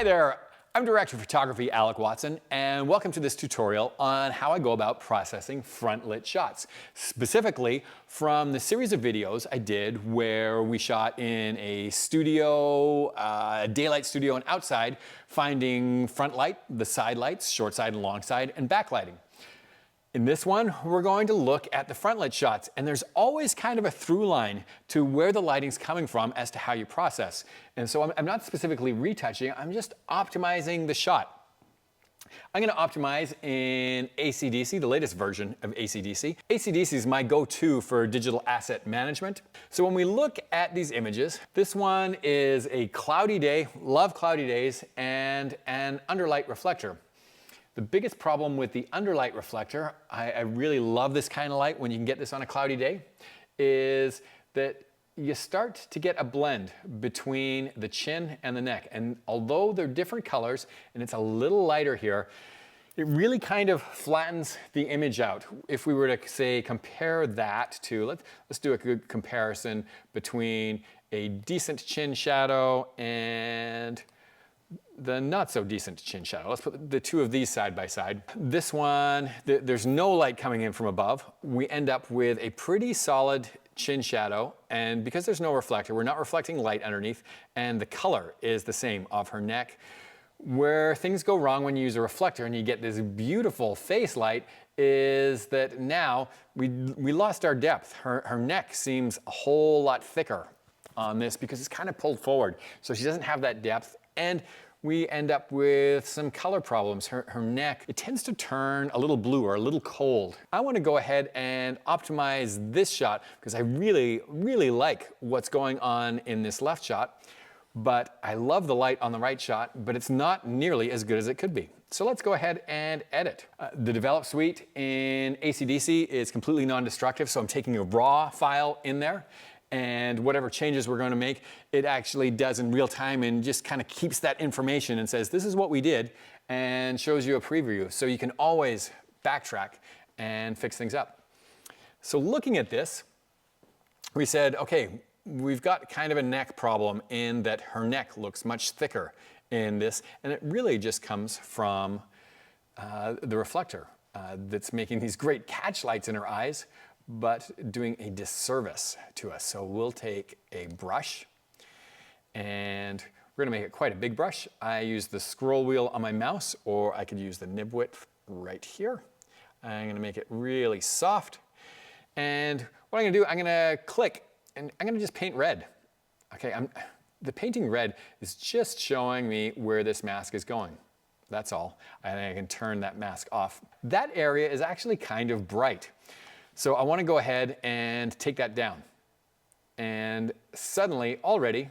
there, I'm Director of Photography Alec Watson, and welcome to this tutorial on how I go about processing front lit shots. Specifically from the series of videos I did where we shot in a studio, a daylight studio and outside, finding front light, the side lights, short side and long side, and backlighting. In this one, we're going to look at the front lit shots, and there's always kind of a through line to where the lighting's coming from as to how you process. And so I'm not specifically retouching, I'm just optimizing the shot. I'm going to optimize in ACDSee, the latest version of ACDSee. ACDSee is my go-to for digital asset management. So when we look at these images, this one is a cloudy day, love cloudy days, and an underlight reflector. The biggest problem with the underlight reflector, I really love this kind of light when you can get this on a cloudy day, is that you start to get a blend between the chin and the neck. And although they're different colors and it's a little lighter here, it really kind of flattens the image out. If we were to say compare that to, let's do a good comparison between a decent chin shadow and the not so decent chin shadow. Let's put the two of these side by side. This one, there's no light coming in from above. We end up with a pretty solid chin shadow, and because there's no reflector, we're not reflecting light underneath, and the color is the same of her neck. Where things go wrong when you use a reflector and you get this beautiful face light is that now we lost our depth. Her neck seems a whole lot thicker on this because it's kind of pulled forward, so she doesn't have that depth. And we end up with some color problems. Her neck, it tends to turn a little blue or a little cold. I want to go ahead and optimize this shot because I really, really like what's going on in this left shot, but I love the light on the right shot, but it's not nearly as good as it could be. So let's go ahead and edit. The develop suite in ACDSee is completely non-destructive, so I'm taking a raw file in there, and whatever changes we're going to make, it actually does in real time and just kind of keeps that information and says, this is what we did, and shows you a preview. So you can always backtrack and fix things up. So looking at this, we said, okay, we've got kind of a neck problem in that her neck looks much thicker in this, and it really just comes from the reflector that's making these great catch lights in her eyes, but doing a disservice to us. So we'll take a brush and we're gonna make it quite a big brush. I use the scroll wheel on my mouse, or I could use the nib width right here. I'm gonna make it really soft. And what I'm gonna do, I'm gonna click and I'm gonna just paint red. Okay, the painting red is just showing me where this mask is going. That's all. And I can turn that mask off. That area is actually kind of bright. So I want to go ahead and take that down. And suddenly, already,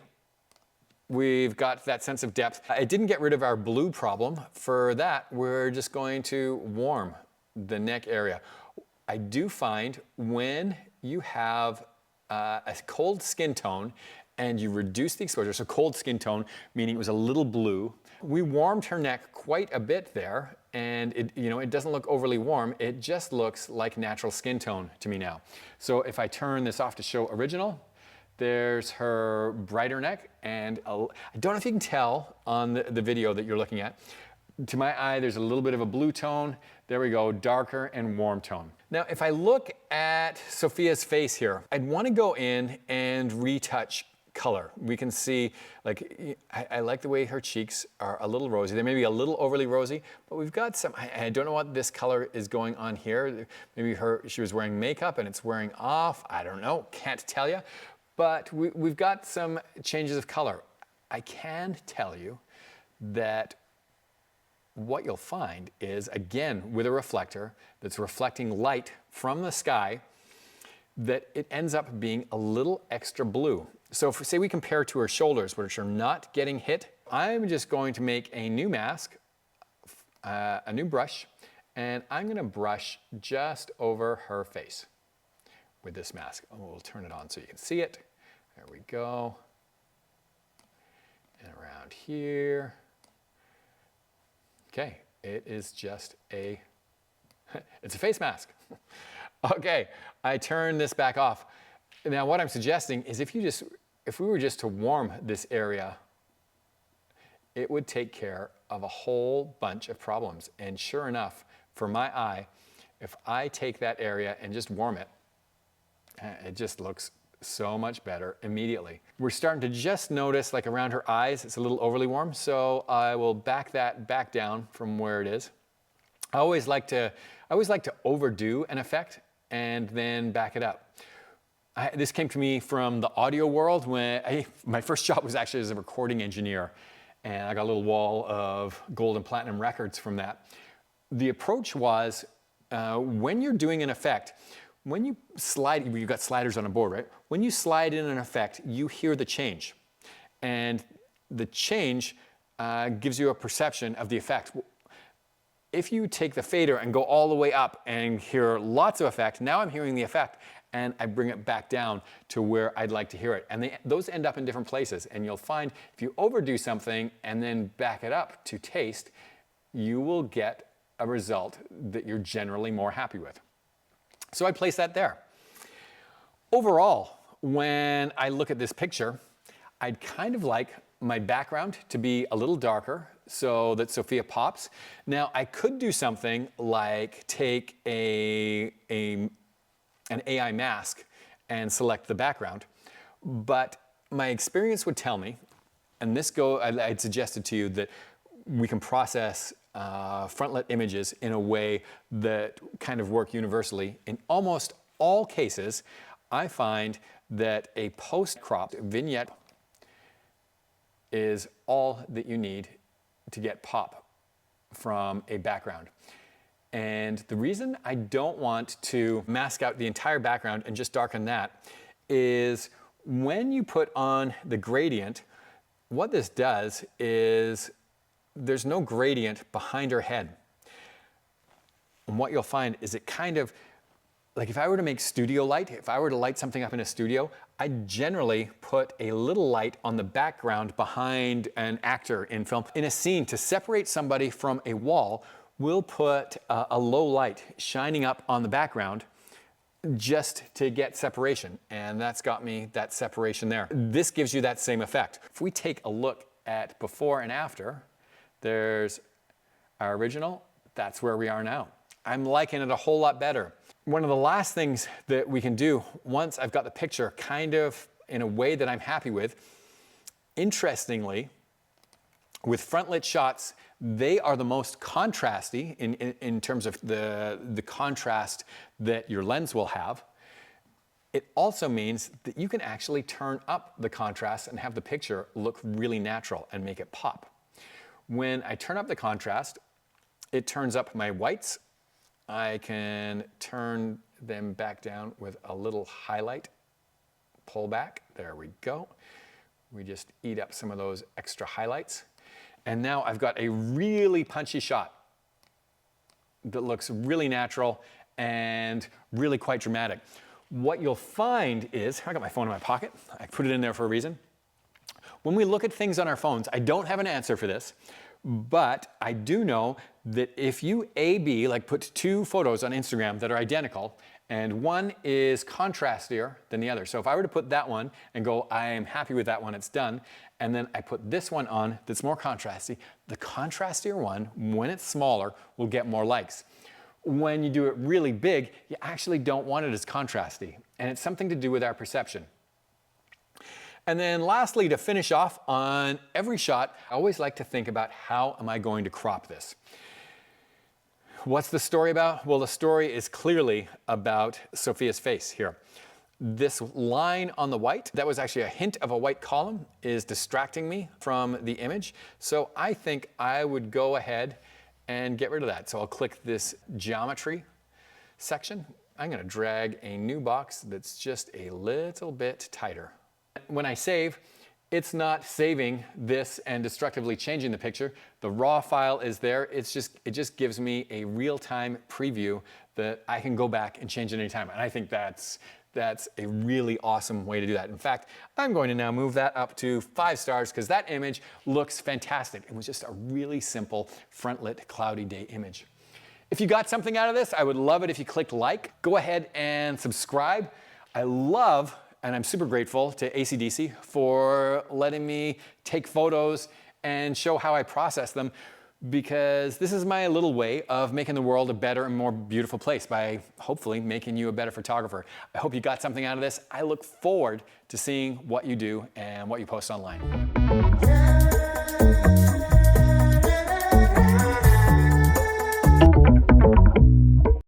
we've got that sense of depth. I didn't get rid of our blue problem. For that, we're just going to warm the neck area. I do find when you have a cold skin tone and you reduce the exposure, so cold skin tone, meaning it was a little blue, we warmed her neck quite a bit there, and it doesn't look overly warm, it just looks like natural skin tone to me now. So if I turn this off to show original, there's her brighter neck, and I don't know if you can tell on the video that you're looking at, to my eye there's a little bit of a blue tone, there we go, darker and warm tone. Now if I look at Sophia's face here, I'd want to go in and retouch color. We can see, like, I like the way her cheeks are a little rosy. They may be a little overly rosy, but we've got some, I don't know what this color is going on here. Maybe she was wearing makeup and it's wearing off. I don't know, can't tell you. But we've got some changes of color. I can tell you that what you'll find is, again, with a reflector that's reflecting light from the sky, that it ends up being a little extra blue. So if, say we compare to her shoulders, which are not getting hit, I'm just going to make a new mask, a new brush, and I'm gonna brush just over her face with this mask. Oh, we'll turn it on so you can see it. There we go. And around here. Okay, it is just it's a face mask. Okay, I turn this back off. Now what I'm suggesting is if we were just to warm this area, it would take care of a whole bunch of problems. And sure enough, for my eye, if I take that area and just warm it, it just looks so much better immediately. We're starting to just notice, like around her eyes, it's a little overly warm, so I will back that back down from where it is. I always like to overdo an effect and then back it up. This came to me from the audio world when my first job was actually as a recording engineer, and I got a little wall of gold and platinum records from that. The approach was, when you're doing an effect, when you slide, you've got sliders on a board, right? When you slide in an effect, you hear the change. And the change gives you a perception of the effect. If you take the fader and go all the way up and hear lots of effect, now I'm hearing the effect, and I bring it back down to where I'd like to hear it. And those end up in different places. And you'll find if you overdo something and then back it up to taste, you will get a result that you're generally more happy with. So I place that there. Overall, when I look at this picture, I'd kind of like my background to be a little darker so that Sophia pops. Now, I could do something like take an AI mask and select the background, but my experience would tell me, and I'd suggested to you that we can process frontlit images in a way that kind of work universally. In almost all cases, I find that a post-cropped vignette is all that you need to get pop from a background. And the reason I don't want to mask out the entire background and just darken that is when you put on the gradient, what this does is there's no gradient behind her head. And what you'll find is it kind of, like if I were to make studio light, if I were to light something up in a studio, I generally put a little light on the background behind an actor in film. In a scene, to separate somebody from a wall, we'll put a low light shining up on the background just to get separation. And that's got me that separation there. This gives you that same effect. If we take a look at before and after, there's our original, that's where we are now. I'm liking it a whole lot better. One of the last things that we can do once I've got the picture kind of in a way that I'm happy with, interestingly, with front-lit shots, they are the most contrasty in terms of the contrast that your lens will have. It also means that you can actually turn up the contrast and have the picture look really natural and make it pop. When I turn up the contrast, it turns up my whites. I can turn them back down with a little highlight, pull back, there we go. We just eat up some of those extra highlights. And now I've got a really punchy shot that looks really natural and really quite dramatic. What you'll find is, I got my phone in my pocket, I put it in there for a reason. When we look at things on our phones, I don't have an answer for this, but I do know that if you A/B, like put two photos on Instagram that are identical, and one is contrastier than the other. So if I were to put that one and go, I am happy with that one, it's done, and then I put this one on that's more contrasty, the contrastier one, when it's smaller, will get more likes. When you do it really big, you actually don't want it as contrasty, and it's something to do with our perception. And then lastly, to finish off on every shot, I always like to think about how am I going to crop this? What's the story about? Well, the story is clearly about Sophia's face here. This line on the white, that was actually a hint of a white column, is distracting me from the image. So I think I would go ahead and get rid of that. So I'll click this geometry section. I'm going to drag a new box that's just a little bit tighter. When I save, it's not saving this and destructively changing the picture. The raw file is there. It just gives me a real-time preview that I can go back and change at any time. And I think that's a really awesome way to do that. In fact, I'm going to now move that up to 5 stars because that image looks fantastic. It was just a really simple front-lit cloudy day image. If you got something out of this, I would love it if you clicked like. Go ahead and subscribe. I love, and I'm super grateful to ACDSee for letting me take photos and show how I process them, because this is my little way of making the world a better and more beautiful place by hopefully making you a better photographer. I hope you got something out of this. I look forward to seeing what you do and what you post online.